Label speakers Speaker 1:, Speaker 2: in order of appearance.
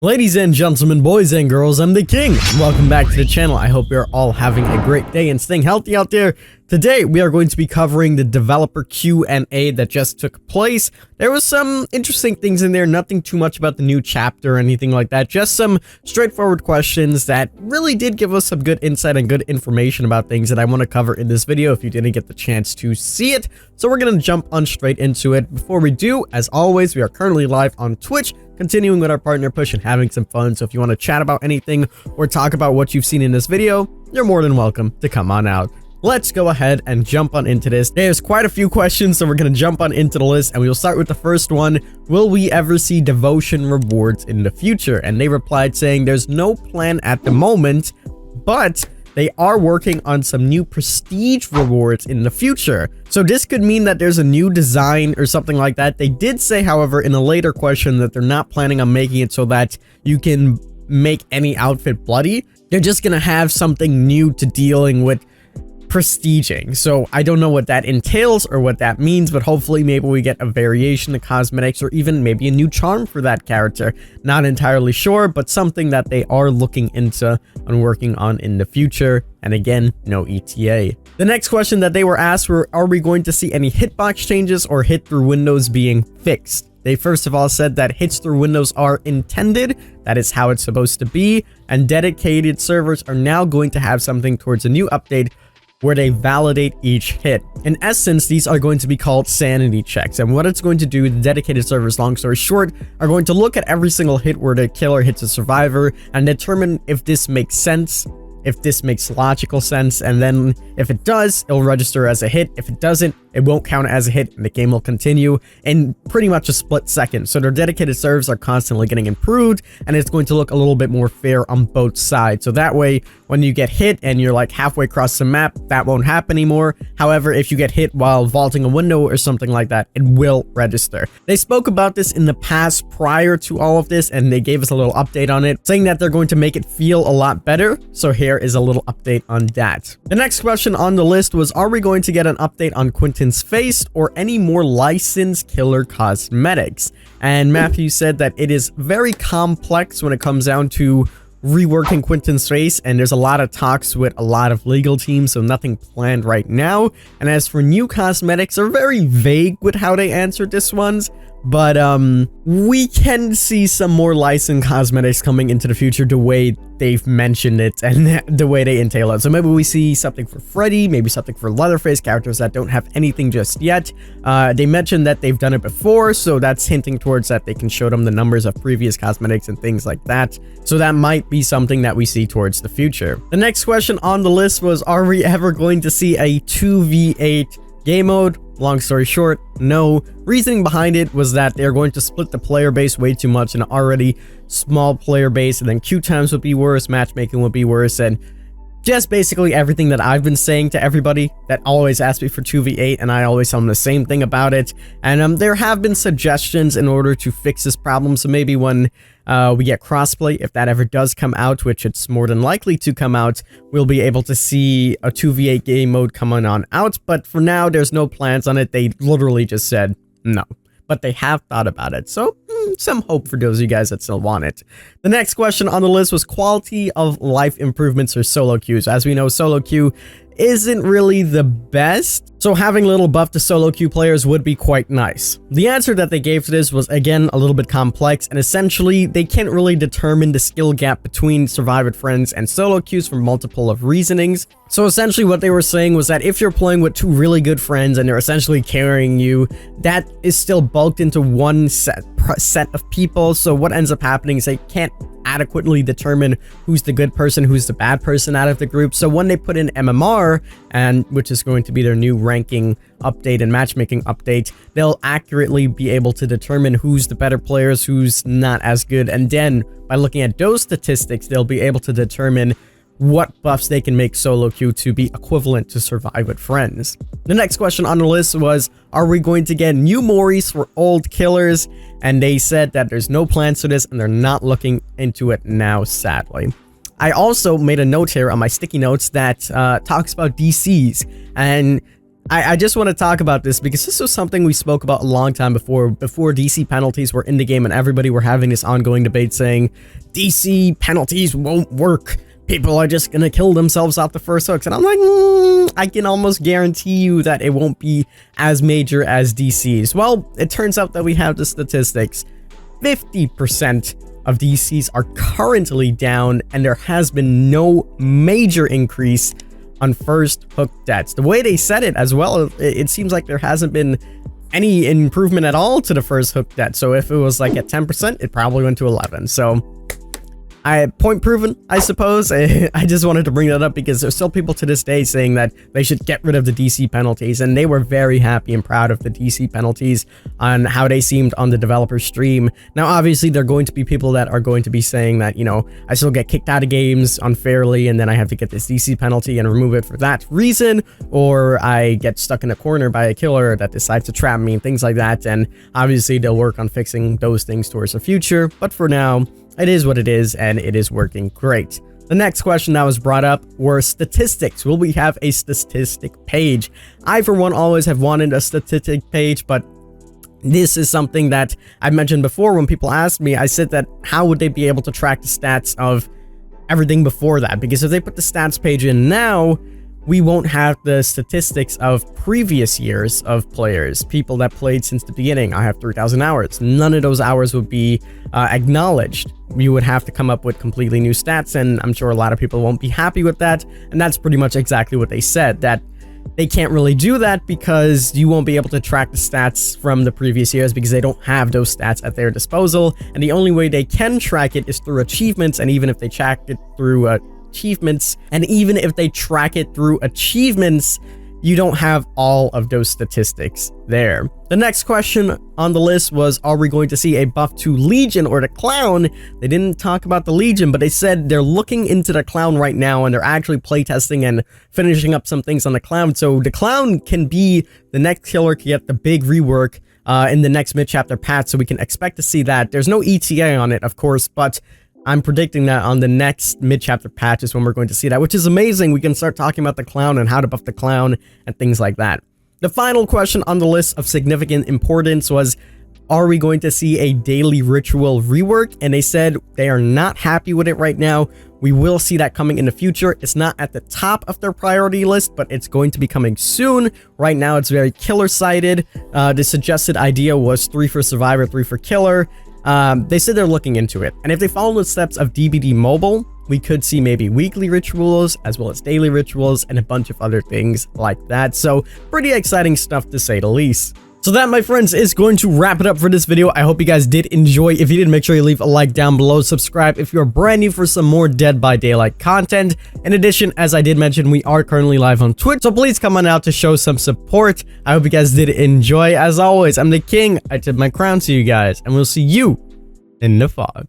Speaker 1: Ladies and gentlemen, boys and girls, I'm the King. Welcome back to the channel. I hope you're all having a great day and staying healthy out there. Today, we are going to be covering the developer Q&A that just took place. There was some interesting things in there, nothing too much about the new chapter or anything like that. Just some straightforward questions that really did give us some good insight and good information about things that I want to cover in this video if you didn't get the chance to see it. So we're going to jump on straight into it. Before we do, as always, we are currently live on Twitch, continuing with our partner push and having some fun. So if you want to chat about anything or talk about what you've seen in this video, you're more than welcome to come on out. Let's go ahead and jump on into this. There's quite a few questions, so we're going to jump on into the list, and we'll start with the first one. Will we ever see devotion rewards in the future? And they replied saying there's no plan at the moment, but they are working on some new prestige rewards in the future. So this could mean that there's a new design or something like that. They did say, however, in a later question that they're not planning on making it so that you can make any outfit bloody. They're just going to have something new to dealing with prestiging. So I don't know what that entails or what that means, but hopefully maybe we get a variation of cosmetics or even maybe a new charm for that character. Not entirely sure, but something that they are looking into and working on in the future. And again, no ETA. The next question that they were asked were, are we going to see any hitbox changes or hit through windows being fixed? They first of all said that hits through windows are intended, that is how it's supposed to be, and dedicated servers are now going to have something towards a new update where they validate each hit. In essence, these are going to be called sanity checks, and what it's going to do, the dedicated servers, long story short, are going to look at every single hit where the killer hits a survivor and determine if this makes sense, if this makes logical sense, and then if it does, it'll register as a hit. If it doesn't, it won't count as a hit, and the game will continue in pretty much a split second. So their dedicated servers are constantly getting improved, and it's going to look a little bit more fair on both sides. So that way, when you get hit and you're like halfway across the map, that won't happen anymore. However, if you get hit while vaulting a window or something like that, it will register. They spoke about this in the past prior to all of this, and they gave us a little update on it, saying that they're going to make it feel a lot better. So here is a little update on that. The next question on the list was, are we going to get an update on Quentin's face or any more licensed killer cosmetics? And Matthew said that it is very complex when it comes down to reworking Quentin's face, and there's a lot of talks with a lot of legal teams, so nothing planned right now. And as for new cosmetics, they're very vague with how they answered this ones, but we can see some more licensed cosmetics coming into the future the way they've mentioned it and the way they entail it. So maybe we see something for Freddy, maybe something for Leatherface, characters that don't have anything just yet. They mentioned that they've done it before, so that's hinting towards that they can show them the numbers of previous cosmetics and things like that. So that might be something that we see towards the future. The next question on the list was, are we ever going to see a 2v8 game mode? Long story short, no. Reasoning behind it was that they're going to split the player base way too much in an already small player base, and then queue times would be worse, matchmaking would be worse, and just basically everything that I've been saying to everybody that always asks me for 2v8, and I always tell them the same thing about it. And there have been suggestions in order to fix this problem, so maybe when we get crossplay, if that ever does come out, which it's more than likely to come out, we'll be able to see a 2v8 game mode coming on out. But for now, there's no plans on it. They literally just said no, but they have thought about it. So some hope for those of you guys that still want it. The next question on the list was quality of life improvements or solo queues. As we know, solo queue isn't really the best, so having a little buff to solo queue players would be quite nice. The answer that they gave to this was, again, a little bit complex, and essentially they can't really determine the skill gap between Survive with Friends and solo queues for multiple of reasonings. So essentially what they were saying was that if you're playing with two really good friends and they're essentially carrying you, that is still bulked into one set of people. So what ends up happening is they can't adequately determine who's the good person, who's the bad person out of the group. So when they put in MMR, and which is going to be their new ranking update and matchmaking update, they'll accurately be able to determine who's the better players, who's not as good. And then by looking at those statistics, they'll be able to determine what buffs they can make solo queue to be equivalent to Survive with Friends. The next question on the list was, are we going to get new Moris for old killers? And they said that there's no plans for this and they're not looking into it now, sadly. I also made a note here on my sticky notes that talks about DCs, and I just want to talk about this because this was something we spoke about a long time before DC penalties were in the game and everybody were having this ongoing debate saying DC penalties won't work. People are just gonna kill themselves off the first hooks. And I'm like, I can almost guarantee you that it won't be as major as DC's. Well, it turns out that we have the statistics. 50% of DCs are currently down, and there has been no major increase on first hook deaths. The way they said it as well, it seems like there hasn't been any improvement at all to the first hook death. So if it was like at 10%, it probably went to 11. So point proven, I suppose. I just wanted to bring that up because there's still people to this day saying that they should get rid of the DC penalties, and they were very happy and proud of the DC penalties on how they seemed on the developer stream. Now, obviously, there are going to be people that are going to be saying that, you know, I still get kicked out of games unfairly, and then I have to get this DC penalty and remove it for that reason, or I get stuck in a corner by a killer that decides to trap me and things like that. And obviously, they'll work on fixing those things towards the future, but for now, it is what it is, and it is working great. The next question that was brought up were statistics. Will we have a statistic page? I, for one, always have wanted a statistic page, but this is something that I mentioned before when people asked me. I said that how would they be able to track the stats of everything before that? Because if they put the stats page in now, we won't have the statistics of previous years of players, people that played since the beginning. I have 3,000 hours. None of those hours would be acknowledged. You would have to come up with completely new stats, and I'm sure a lot of people won't be happy with that. And that's pretty much exactly what they said, that they can't really do that because you won't be able to track the stats from the previous years because they don't have those stats at their disposal. And the only way they can track it is through achievements, and even if they track it through achievements, you don't have all of those statistics there. The next question on the list was, are we going to see a buff to Legion or the Clown? They didn't talk about the Legion, but they said they're looking into the Clown right now, and they're actually playtesting and finishing up some things on the Clown. So the Clown can be the next killer to get the big rework in the next mid-chapter patch, so we can expect to see that. There's no ETA on it, of course, but I'm predicting that on the next mid-chapter patch is when we're going to see that, which is amazing. We can start talking about the Clown and how to buff the Clown and things like that. The final question on the list of significant importance was, are we going to see a daily ritual rework? And they said they are not happy with it right now. We will see that coming in the future. It's not at the top of their priority list, but it's going to be coming soon. Right now, it's very killer-sided. The suggested idea was 3 for Survivor, 3 for Killer. They said they're looking into it, and if they follow the steps of DBD Mobile, we could see maybe weekly rituals as well as daily rituals and a bunch of other things like that. So pretty exciting stuff, to say the least. So that, my friends, is going to wrap it up for this video. I hope you guys did enjoy. If you did, make sure you leave a like down below, subscribe if you're brand new for some more Dead by Daylight content. In addition, as I did mention, we are currently live on Twitch, so please come on out to show some support. I hope you guys did enjoy. As always, I'm the King. I tip my crown to you guys, and we'll see you in the fog.